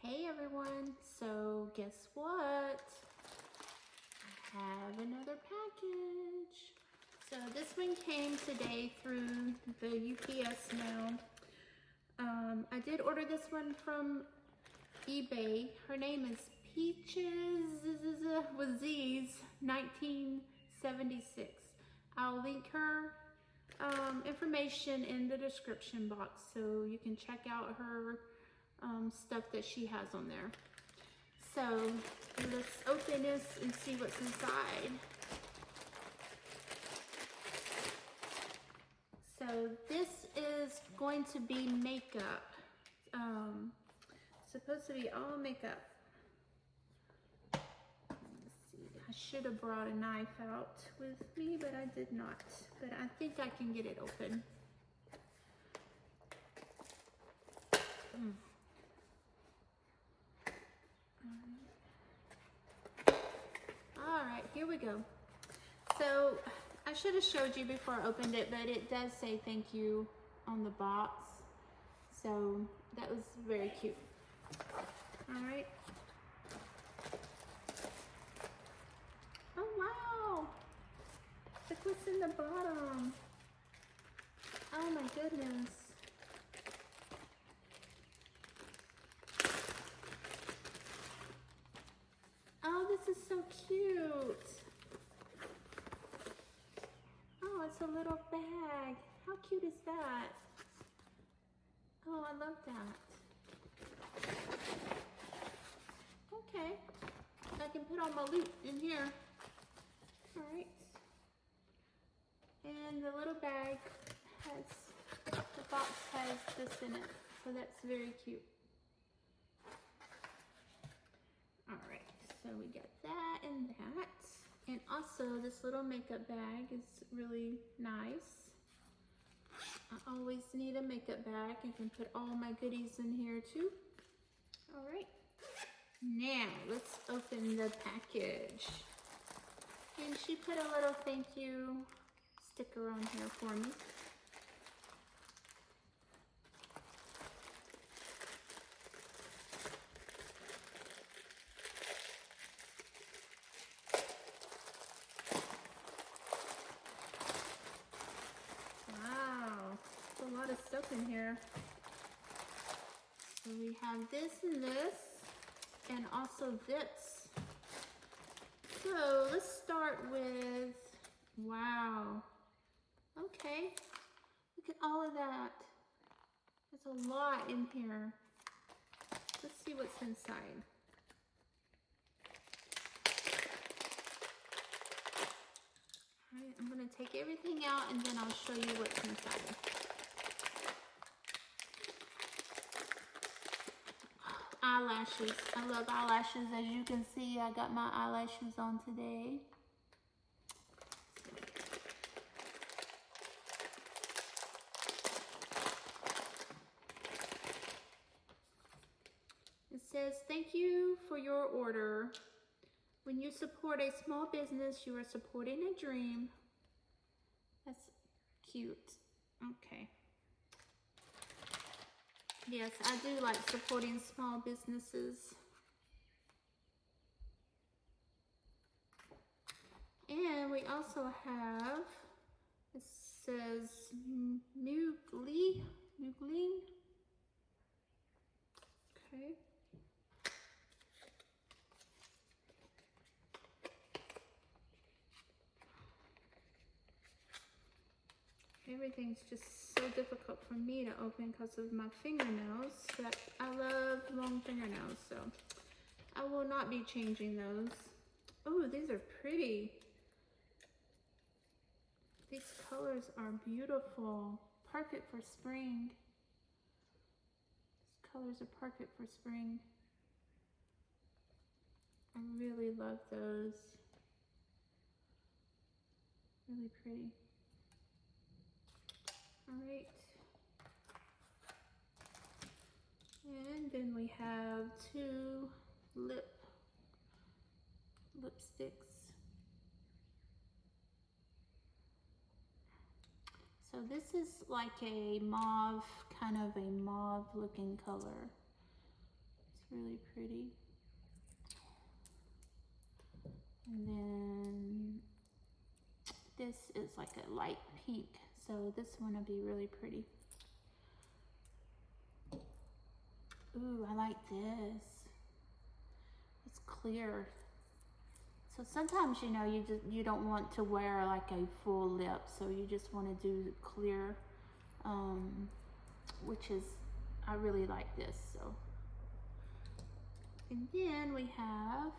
Hey everyone, so guess what? I have another package. So this one came today through the UPS mail. I did order this one from eBay. Her name is Peaches with Z's 1976. I'll link her information in the description box so you can check out her stuff that she has on there. So let's open this and see what's inside. So this is going to be makeup. Supposed to be all makeup. Let's see. I should have brought a knife out with me, but I did not. But I think I can get it open. All right, here we go. So I should have showed you before I opened it, but it does say thank you on the box. So that was very cute. All right. Oh, wow. Look what's in the bottom. Oh my goodness. Oh, this is so cute. Oh, it's a little bag. How cute is that? Oh, I love that. Okay. I can put all my loot in here. All right. And the little bag has, the box has this in it. So that's very cute. All right, so we got that and that. And also this little makeup bag is really nice. I always need a makeup bag. I can put all my goodies in here too. All right, now let's open the package. And she put a little thank you sticker on here for me. Wow, there's a lot of stuff in here. So we have this and this, and also this. So let's start with, wow. Okay, look at all of that. There's a lot in here. Let's see what's inside. All right, I'm gonna take everything out and then I'll show you what's inside. Eyelashes. I love eyelashes. As you can see, I got my eyelashes on today. It says, thank you for your order. When you support a small business, you are supporting a dream. That's cute. Okay. Yes, I do like supporting small businesses. And we also have, it says Mugli. Okay. Everything's just so difficult for me to open because of my fingernails, but I love long fingernails, so I will not be changing those. Oh, these are pretty. These colors are beautiful. Perfect for spring. These colors are perfect for spring. I really love those. Really pretty. All right. And then we have two lipsticks. So this is like a mauve, kind of a mauve looking color. It's really pretty. And then this is like a light pink, so this one will be really pretty. Ooh, I like this. It's clear. So sometimes, you know, you don't want to wear like a full lip, so you just want to do clear, which is, I really like this. So, and then we have,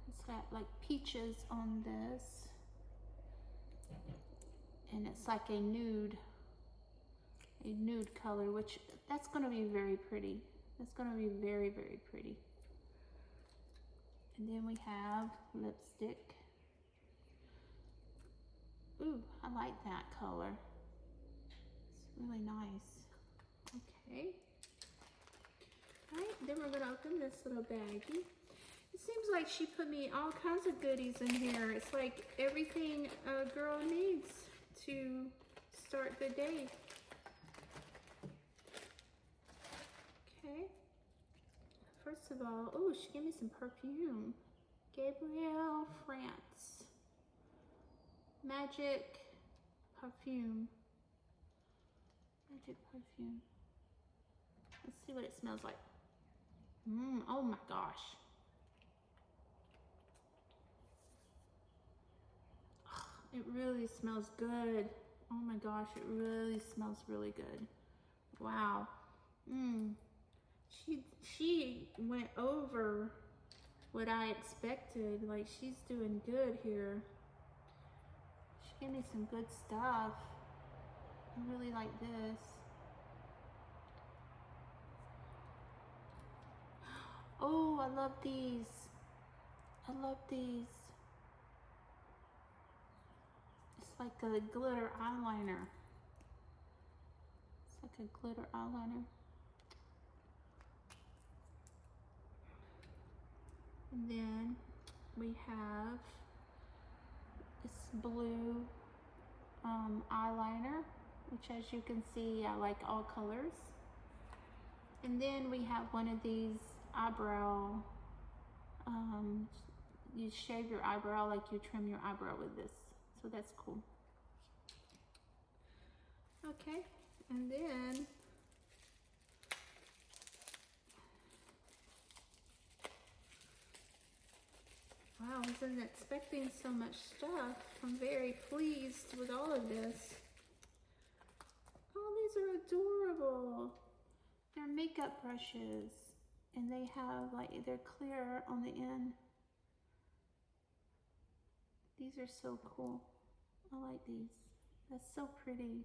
it's got like peaches on this, and it's like a nude color, which that's going to be very pretty. That's going to be very, very pretty. And then we have lipstick. Ooh, I like that color. It's really nice. Okay. All right, then we're gonna open this little baggie. It seems like she put me all kinds of goodies in here. It's like everything a girl needs to start the day. Okay. First of all, oh, she gave me some perfume. Gabrielle France. Magic perfume. Magic perfume. Let's see what it smells like. Oh my gosh. Oh, it really smells good. Oh my gosh, it really smells really good. Wow. She went over what I expected. Like, she's doing good here. She gave me some good stuff. I really like this. Oh, I love these. I love these. It's like a glitter eyeliner. It's like a glitter eyeliner. And then we have this blue eyeliner, which, as you can see, I like all colors. And then we have one of these eyebrow, you shave your eyebrow like you trim your eyebrow with this. So that's cool. Okay, and then wow, I wasn't expecting so much stuff. I'm very pleased with all of this. Oh, these are adorable. They're makeup brushes, and they have like, they're clear on the end. These are so cool. I like these. That's so pretty.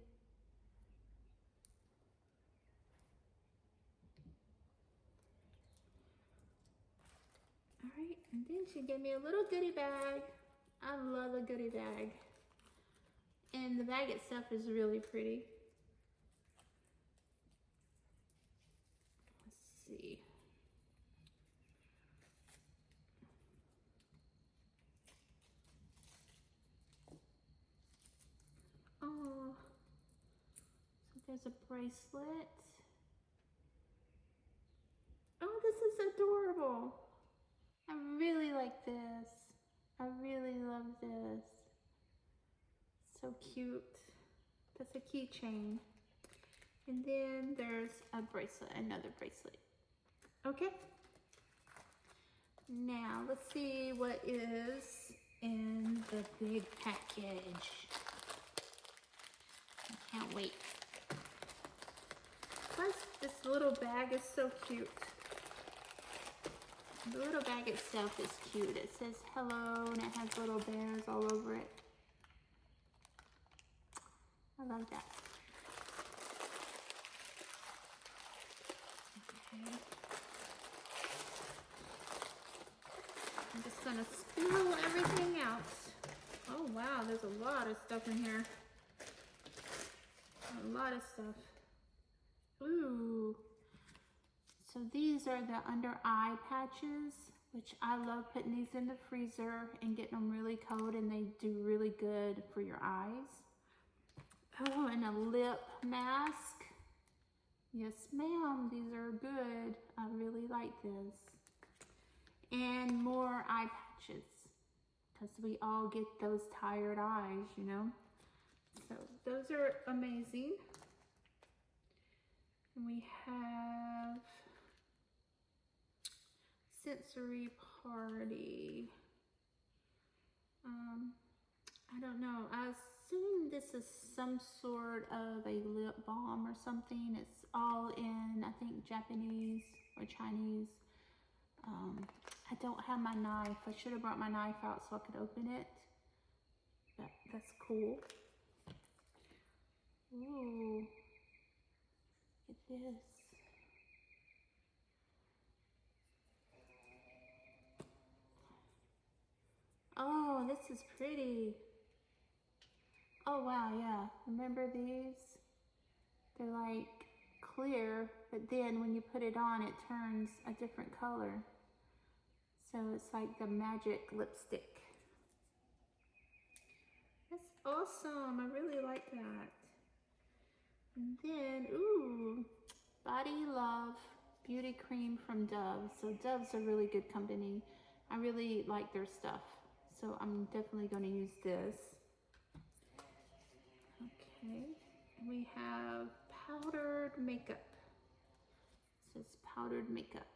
All right, and then she gave me a little goodie bag. I love a goodie bag. And the bag itself is really pretty. Let's see. Oh, so there's a bracelet. Oh, this is adorable. I really like this. I really love this. So cute. That's a keychain. And then there's a bracelet, another bracelet. Okay. Now let's see what is in the big package. I can't wait. Plus, this little bag is so cute. The little bag itself is cute. It says hello and it has little bears all over it. I love that. Okay. I'm just gonna spill everything out. Oh wow, there's a lot of stuff in here. A lot of stuff. Ooh. So these are the under eye patches, which I love putting these in the freezer and getting them really cold, and they do really good for your eyes. Oh, and a lip mask. Yes, ma'am, these are good. I really like this. And more eye patches, because we all get those tired eyes, you know. So those are amazing. And we have Sensory Party. I don't know. I assume this is some sort of a lip balm or something. It's all in, I think, Japanese or Chinese. I don't have my knife. I should have brought my knife out so I could open it. But that's cool. Ooh. Look at this. Oh, this is pretty. Oh, wow, yeah. Remember these? They're like clear, but then when you put it on, it turns a different color. So it's like the magic lipstick. That's awesome. I really like that. And then, ooh, Body Love Beauty Cream from Dove. So Dove's a really good company. I really like their stuff. So I'm definitely going to use this. Okay. We have powdered makeup. It says powdered makeup.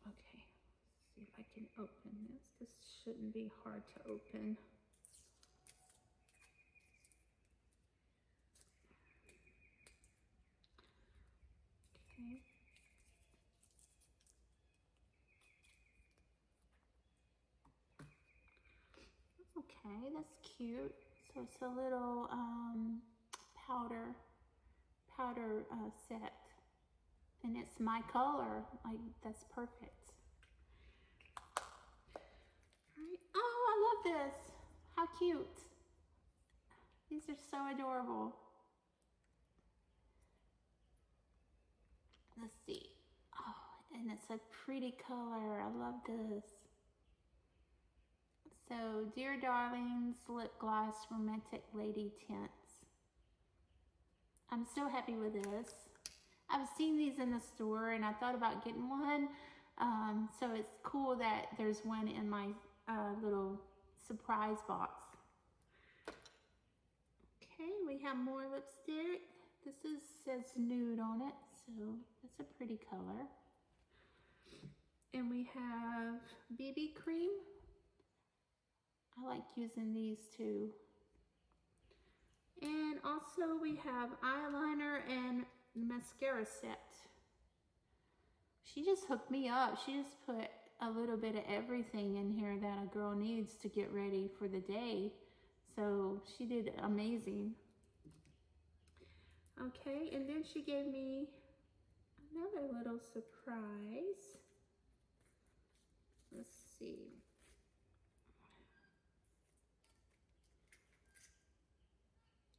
Okay. Let's see if I can open this. This shouldn't be hard to open. Okay. Okay, that's cute. So it's a little powder set, and it's my color. Like, that's perfect. All right. Oh, I love this. How cute. These are so adorable. Let's see. Oh, and it's a pretty color. I love this. So, Dear Darlings Lip Gloss Romantic Lady Tints. I'm so happy with this. I've seen these in the store and I thought about getting one. So it's cool that there's one in my little surprise box. Okay, we have more lipstick. This says nude on it, so that's a pretty color. And we have BB cream. I like using these too. And also we have eyeliner and mascara set. She just hooked me up. She just put a little bit of everything in here that a girl needs to get ready for the day. So she did amazing. Okay, and then she gave me another little surprise. Let's see.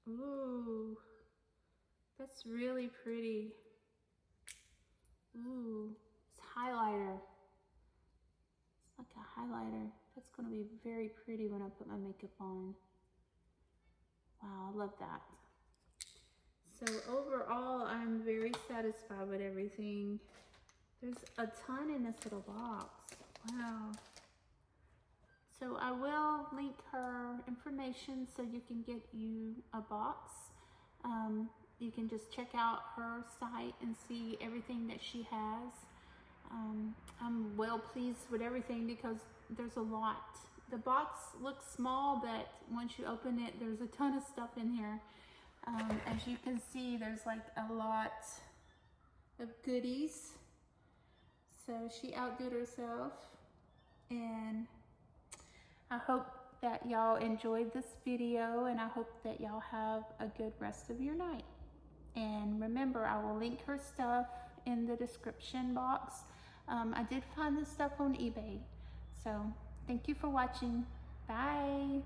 Ooh, that's really pretty. Ooh, it's highlighter. It's like a highlighter. That's going to be very pretty when I put my makeup on. Wow, I love that. So overall, I'm very satisfied with everything. There's a ton in this little box. Wow. So I will link her information so you can get you a box. You can just check out her site and see everything that she has. I'm well pleased with everything because there's a lot. The box looks small, but once you open it, there's a ton of stuff in here. As you can see, there's like a lot of goodies. So she outdid herself, and I hope that y'all enjoyed this video, and I hope that y'all have a good rest of your night. And remember, I will link her stuff in the description box. I did find this stuff on eBay. So thank you for watching. Bye.